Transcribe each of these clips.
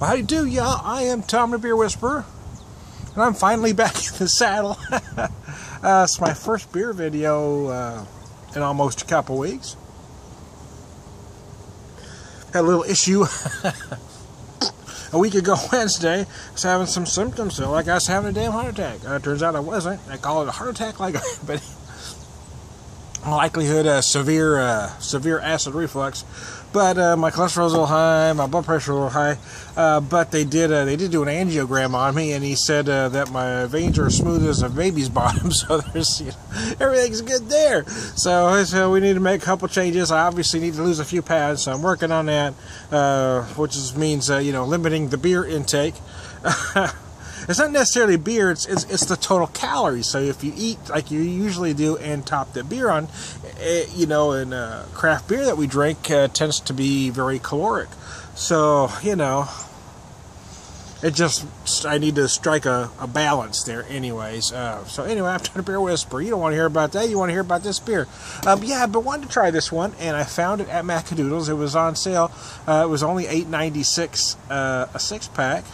Well, how do you do, y'all? I am Tom the Beer Whisperer, and I'm finally back in the saddle. It's my first beer video in almost a couple weeks. Had a little issue a week ago Wednesday. I was having some symptoms, so like I was having a damn heart attack. Turns out I wasn't. I call it a heart attack, but likelihood severe acid reflux. But my cholesterol's a little high, my blood pressure's a little high. But they did do an angiogram on me, and he said that my veins are as smooth as a baby's bottom. So there's everything's good there. So we need to make a couple changes. I obviously need to lose a few pounds, so I'm working on that, which means limiting the beer intake. It's not necessarily beer, it's the total calories. So if you eat like you usually do and top the beer on, and craft beer that we drink tends to be very caloric. So, I need to strike a balance there anyways. So anyway, I'm trying to Beer Whisper. You don't want to hear about that, you want to hear about this beer. Yeah, but wanted to try this one, and I found it at Macadoodles. It was on sale. It was only $8.96 a 6-pack.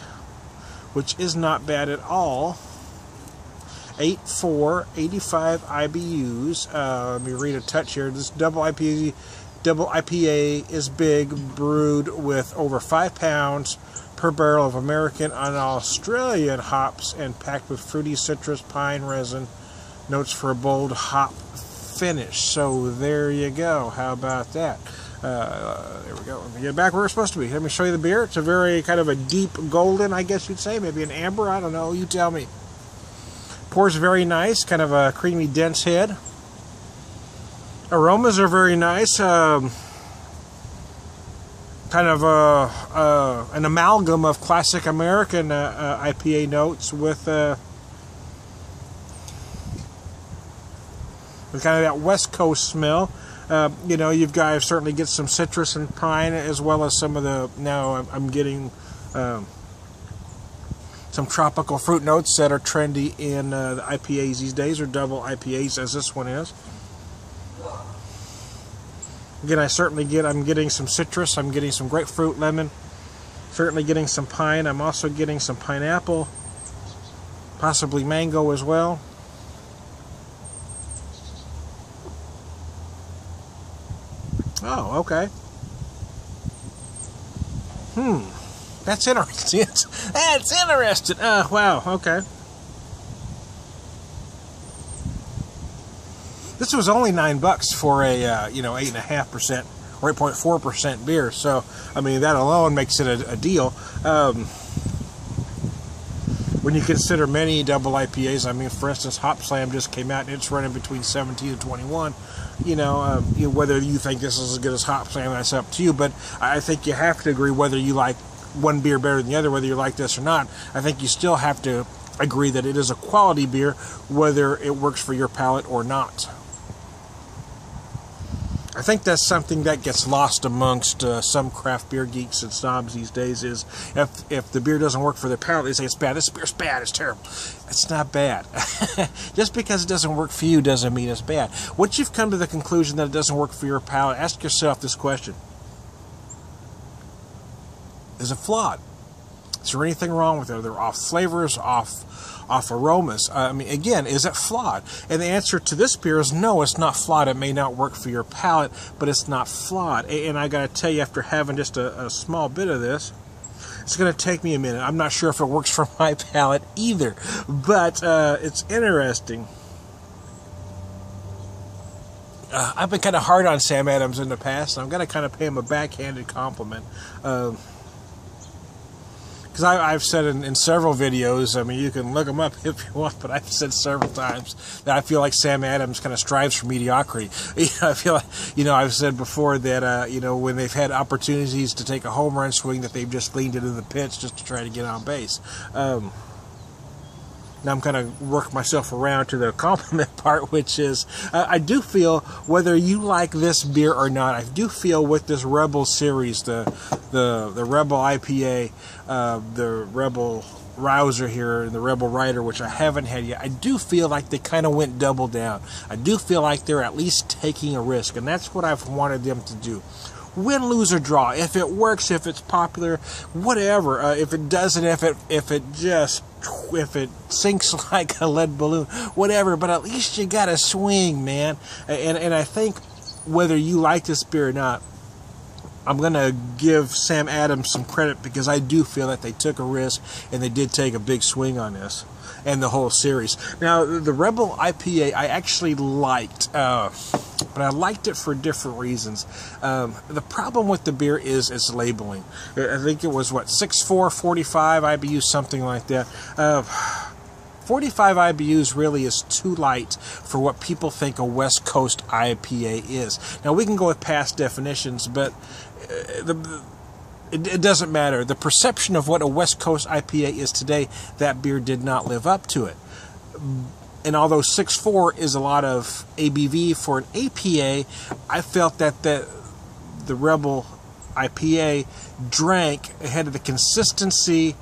Which is not bad at all. 8.4, 85 IBUs. Let me read a touch here. This double IPA is big, brewed with over 5 pounds per barrel of American and Australian hops, and packed with fruity citrus, pine, resin notes for a bold hop finish. So there you go. How about that? There we go. Let me get back where it's supposed to be. Let me show you the beer. It's a very kind of a deep golden, I guess you'd say. Maybe an amber. I don't know. You tell me. Pours very nice. Kind of a creamy, dense head. Aromas are very nice. Kind of an amalgam of classic American IPA notes with kind of that West Coast smell. You guys certainly get some citrus and pine, as well as some of the, now I'm getting some tropical fruit notes that are trendy in the IPAs these days, or double IPAs as this one is. Again, I'm getting some citrus, I'm getting some grapefruit, lemon, certainly getting some pine. I'm also getting some pineapple, possibly mango as well. Oh, okay. That's interesting. That's interesting. Wow, okay. This was only $9 for a 8.5% or 8.4% beer. So I mean, that alone makes it a deal. When you consider many double IPAs, I mean, for instance, Hop Slam just came out and it's running between 17 and 21. Whether you think this is as good as Hop Slam, that's up to you. But I think you have to agree, whether you like one beer better than the other, whether you like this or not, I think you still have to agree that it is a quality beer, whether it works for your palate or not. I think that's something that gets lost amongst some craft beer geeks and snobs these days, is if the beer doesn't work for their palate, they say it's bad. This beer's bad, it's terrible. It's not bad. Just because it doesn't work for you doesn't mean it's bad. Once you've come to the conclusion that it doesn't work for your palate, ask yourself this question. Is it flawed? Is there anything wrong with it? Are there off flavors, off aromas? I mean, again, is it flawed? And the answer to this beer is no, it's not flawed. It may not work for your palate, but it's not flawed. And I gotta tell you, after having just a small bit of this, it's gonna take me a minute. I'm not sure if it works for my palate either, but it's interesting. I've been kind of hard on Sam Adams in the past, and I'm gonna kind of pay him a backhanded compliment. Because I've said in several videos, I mean, you can look them up if you want, but I've said several times that I feel like Sam Adams kind of strives for mediocrity. I feel like, I've said before that, when they've had opportunities to take a home run swing, that they've just leaned into the pitch just to try to get on base. Now I'm kind of working myself around to the compliment part, which is, I do feel, whether you like this beer or not, I do feel with this Rebel series, the Rebel IPA, the Rebel Rouser here, and the Rebel Rider, which I haven't had yet, I do feel like they kind of went double down. I do feel like they're at least taking a risk, and that's what I've wanted them to do. win, lose, or draw. If it works, if it's popular, whatever. If it doesn't, if it sinks like a lead balloon, whatever. But at least you got a swing, man. And I think whether you like this beer or not, I'm going to give Sam Adams some credit, because I do feel that they took a risk and they did take a big swing on this and the whole series. Now, the Rebel IPA I actually liked, but I liked it for different reasons. The problem with the beer is its labeling. I think it was, what, 6.4, 45 IBUs, something like that. 45 IBUs really is too light for what people think a West Coast IPA is. Now, we can go with past definitions, but it doesn't matter. The perception of what a West Coast IPA is today, that beer did not live up to it. And although 6.4 is a lot of ABV for an APA, I felt that the Rebel IPA drank ahead of the consistency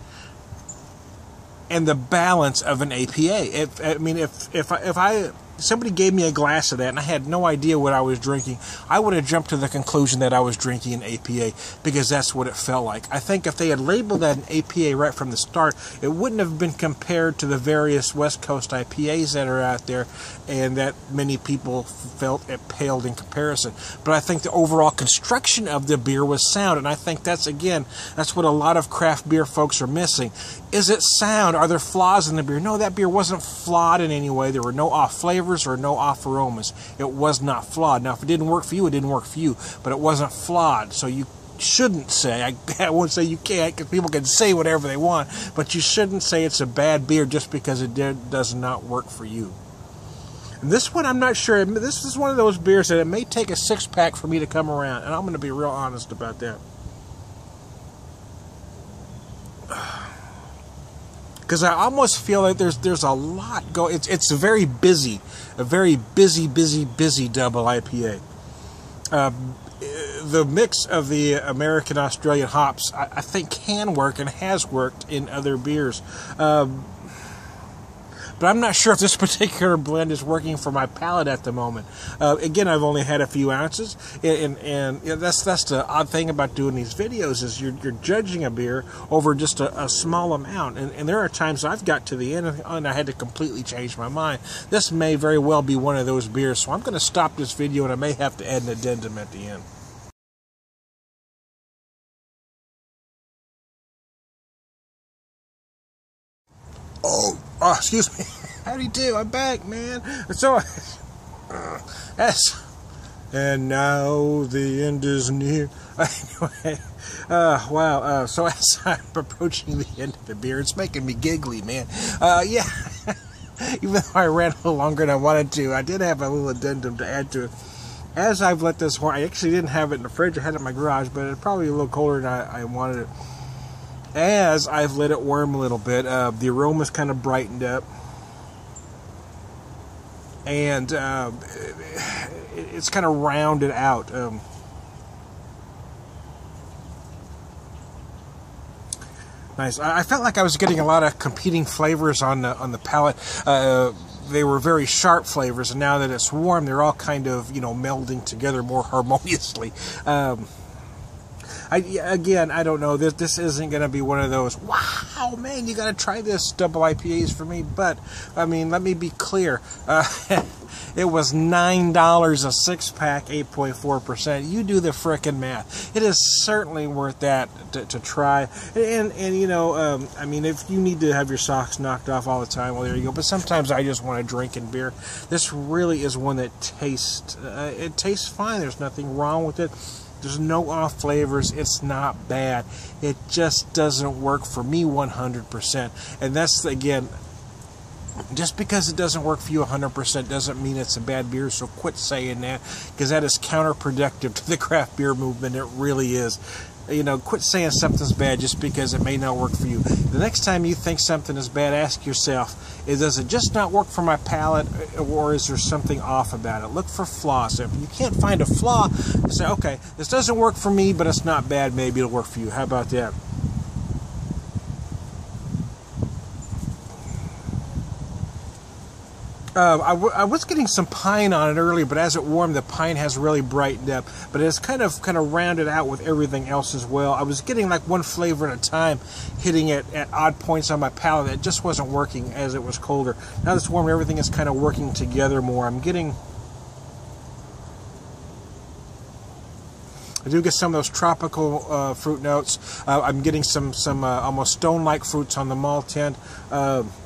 and the balance of an APA. If somebody gave me a glass of that and I had no idea what I was drinking, I would have jumped to the conclusion that I was drinking an APA, because that's what it felt like. I think if they had labeled that an APA right from the start, it wouldn't have been compared to the various West Coast IPAs that are out there and that many people felt it paled in comparison. But I think the overall construction of the beer was sound, and I think that's what a lot of craft beer folks are missing. Is it sound? Are there flaws in the beer? No, that beer wasn't flawed in any way. There were no off flavors or no off aromas. It was not flawed. Now, if it didn't work for you, it didn't work for you, but it wasn't flawed. So you shouldn't say, I won't say you can't, because people can say whatever they want, but you shouldn't say it's a bad beer just because it does not work for you. And this one, I'm not sure. This is one of those beers that it may take a 6-pack for me to come around, and I'm going to be real honest about that. Because I almost feel like there's a lot going. It's a very busy double IPA. The mix of the American Australian hops, I think, can work and has worked in other beers. But I'm not sure if this particular blend is working for my palate at the moment. Again, I've only had a few ounces, and that's the odd thing about doing these videos, is you're judging a beer over just a small amount. And there are times I've got to the end and I had to completely change my mind. This may very well be one of those beers, so I'm going to stop this video and I may have to add an addendum at the end. Oh, excuse me. Howdy you do? I'm back, man. So, and now the end is near. Anyway, wow. So as I'm approaching the end of the beer, it's making me giggly, man. Yeah. Even though I ran a little longer than I wanted to, I did have a little addendum to add to it. As I've let this warm, I actually didn't have it in the fridge. I had it in my garage, but it's probably a little colder than I wanted it. As I've let it warm a little bit, the aroma's kind of brightened up, and it's kind of rounded out. Nice. I felt like I was getting a lot of competing flavors on the palate. They were very sharp flavors, and now that it's warm, they're all kind of, melding together more harmoniously. Again, I don't know. This isn't going to be one of those, wow, man, you got to try this double IPAs for me. But, I mean, let me be clear. It was $9 a 6-pack, 8.4%. You do the frickin' math. It is certainly worth that to try. And I mean, if you need to have your socks knocked off all the time, well, there you go. But sometimes I just want a drinking beer. This really is one that tastes, it tastes fine. There's nothing wrong with it. There's no off flavors. It's not bad. It just doesn't work for me 100%. And that's, again, just because it doesn't work for you 100% doesn't mean it's a bad beer. So quit saying that, because that is counterproductive to the craft beer movement. It really is. Quit saying something's bad just because it may not work for you. The next time you think something is bad, ask yourself, does it just not work for my palate, or is there something off about it? Look for flaws. If you can't find a flaw, say, okay, this doesn't work for me, but it's not bad. Maybe it'll work for you. How about that? I was getting some pine on it earlier, but as it warmed, the pine has really brightened up. But it's kind of rounded out with everything else as well. I was getting like one flavor at a time, hitting it at odd points on my palate. It just wasn't working as it was colder. Now that it's warmer, everything is kind of working together more. I do get some of those tropical fruit notes. I'm getting some almost stone-like fruits on the malt end.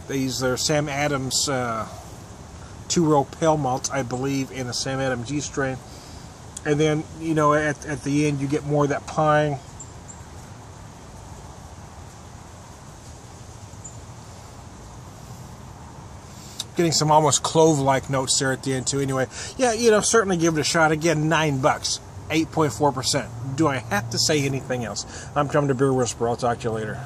These are Sam Adams 2-row pale malts, I believe, in the Sam Adams G strain. And then, you know, at the end, you get more of that pine. Getting some almost clove-like notes there at the end, too. Anyway, yeah, you know, certainly give it a shot. Again, $9. 8.4%. Do I have to say anything else? I'm Tom the Beer Whisperer. I'll talk to you later.